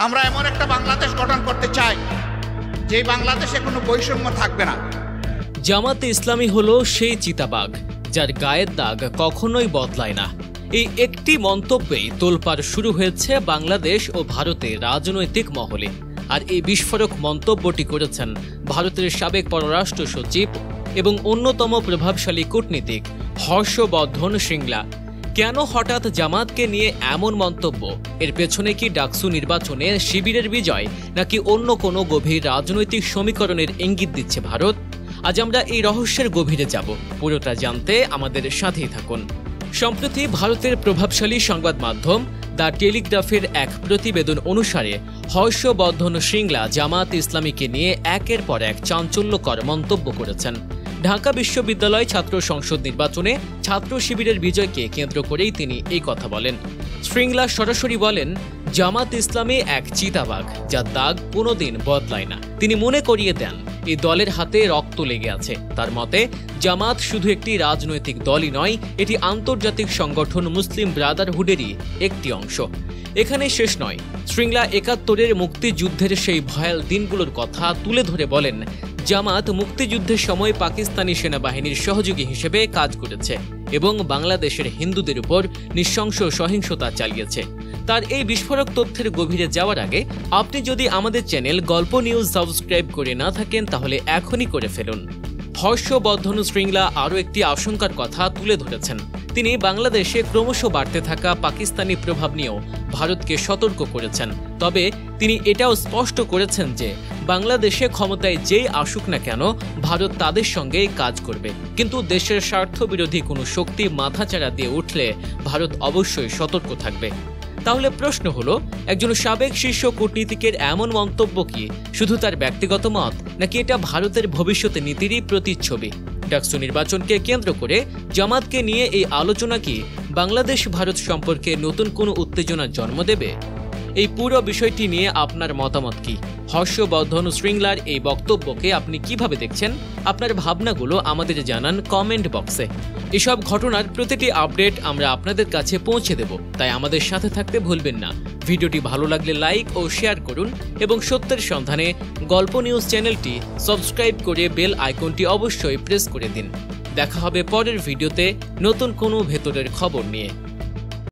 আমরা এমন একটা বাংলাদেশ গঠন করতে চাই যে বাংলাদেশে কোনো বৈষম্য থাকবে না। জামাতে ইসলামী হলো সেই চিতাবাঘ যার গায়ের দাগ কখনোই বদলায় না। এই একটি মন্তব্যেই তোলপাড় শুরু হয়েছে বাংলাদেশ ও ভারতের রাজনৈতিক মহলে। আর এই বিস্ফোরক মন্তব্যটি করেছেন ভারতের সাবেক পররাষ্ট্র সচিব এবং অন্যতম প্রভাবশালী কূটনীতিক হর্ষবর্ধন শ্রিংলা। কেন হঠাৎ জামাতকে নিয়ে এমন মন্তব্য? এর পেছনে কি ডাকসু নির্বাচনে শিবিরের বিজয়, নাকি অন্য কোনো গভীর রাজনৈতিক সমীকরণের ইঙ্গিত দিচ্ছে ভারত? আজ আমরা এই রহস্যের গভীরে যাব। পুরোটা জানতে আমাদের সাথেই থাকুন। সম্প্রতি ভারতের প্রভাবশালী সংবাদ মাধ্যম দ্য টেলিগ্রাফের এক প্রতিবেদন অনুসারে হর্ষবর্ধন শ্রিংলা জামাত ইসলামীকে নিয়ে একের পর এক চাঞ্চল্যকর মন্তব্য করেছেন। ঢাকা বিশ্ববিদ্যালয় ছাত্র সংসদ নির্বাচনে ছাত্র শিবিরের বিজয়কে কেন্দ্র করেই তিনি এই কথা বলেন। শ্রিংলা সরাসরি বলেন, জামাত ইসলামী এক চিতাবাঘ যার দাগ কোনোদিন বদলায় না। তিনি মনে করিয়ে দেন এই দলের হাতে রক্ত লেগে আছে। তার মতে জামাত শুধু একটি রাজনৈতিক দলই নয়, এটি আন্তর্জাতিক সংগঠন মুসলিম ব্রাদারহুডেরই একটি অংশ। এখানে শেষ নয়। শ্রিংলা ৭১-এর মুক্তিযুদ্ধের সেই ভয়াল দিনগুলোর কথা তুলে ধরে বলেন, জামাত মুক্তিযুদ্ধের সময় পাকিস্তানি সেনাবাহিনীর সহযোগী হিসেবে কাজ করেছে এবং বাংলাদেশের হিন্দুদের উপর নৃশংস সহিংসতা চালিয়েছে। তার এই বিস্ফোরক তথ্যের গভীরে যাওয়ার আগে আপনি যদি আমাদের চ্যানেল গল্প নিউজ সাবস্ক্রাইব করে না থাকেন তাহলে এখনই করে ফেলুন। হর্ষবর্ধন শ্রিংলা আরও একটি আশঙ্কার কথা তুলে ধরেছেন। তিনি বাংলাদেশে ক্রমশ বাড়তে থাকা পাকিস্তানি প্রভাব নিয়েও ভারতকে সতর্ক করেছেন। তবে তিনি এটাও স্পষ্ট করেছেন যে বাংলাদেশে ক্ষমতায় যেই আসুক না কেন ভারত তাদের সঙ্গেই কাজ করবে, কিন্তু দেশের স্বার্থবিরোধী কোনো শক্তি মাথাচাড়া দিয়ে উঠলে ভারত অবশ্যই সতর্ক থাকবে। তাহলে প্রশ্ন হলো, একজন সাবেক শীর্ষ কূটনীতিকের এমন মন্তব্য কি শুধু তার ব্যক্তিগত মত, নাকি এটা ভারতের ভবিষ্যৎ নীতিরই প্রতিচ্ছবি? ডাকসু নির্বাচনকে কেন্দ্র করে জামাতকে নিয়ে এই আলোচনা কি বাংলাদেশ ভারত সম্পর্কে নতুন কোনো উত্তেজনার জন্ম দেবে? এই পুরো বিষয়টি নিয়ে আপনার মতামত কি? হর্ষবর্ধন শ্রিংলার এই বক্তব্যকে আপনি কিভাবে দেখছেন? আপনার ভাবনাগুলো আমাদের জানান কমেন্ট বক্সে। এসব ঘটনার প্রতিটি আপডেট আমরা আপনাদের কাছে পৌঁছে দেব, তাই আমাদের সাথে থাকতে ভুলবেন না। ভিডিওটি ভালো লাগলে লাইক ও শেয়ার করুন এবং সত্যের সন্ধানে গল্প নিউজ চ্যানেলটি সাবস্ক্রাইব করে বেল আইকনটি অবশ্যই প্রেস করে দিন। দেখা হবে পরের ভিডিওতে নতুন কোনো ভেতরের খবর নিয়ে।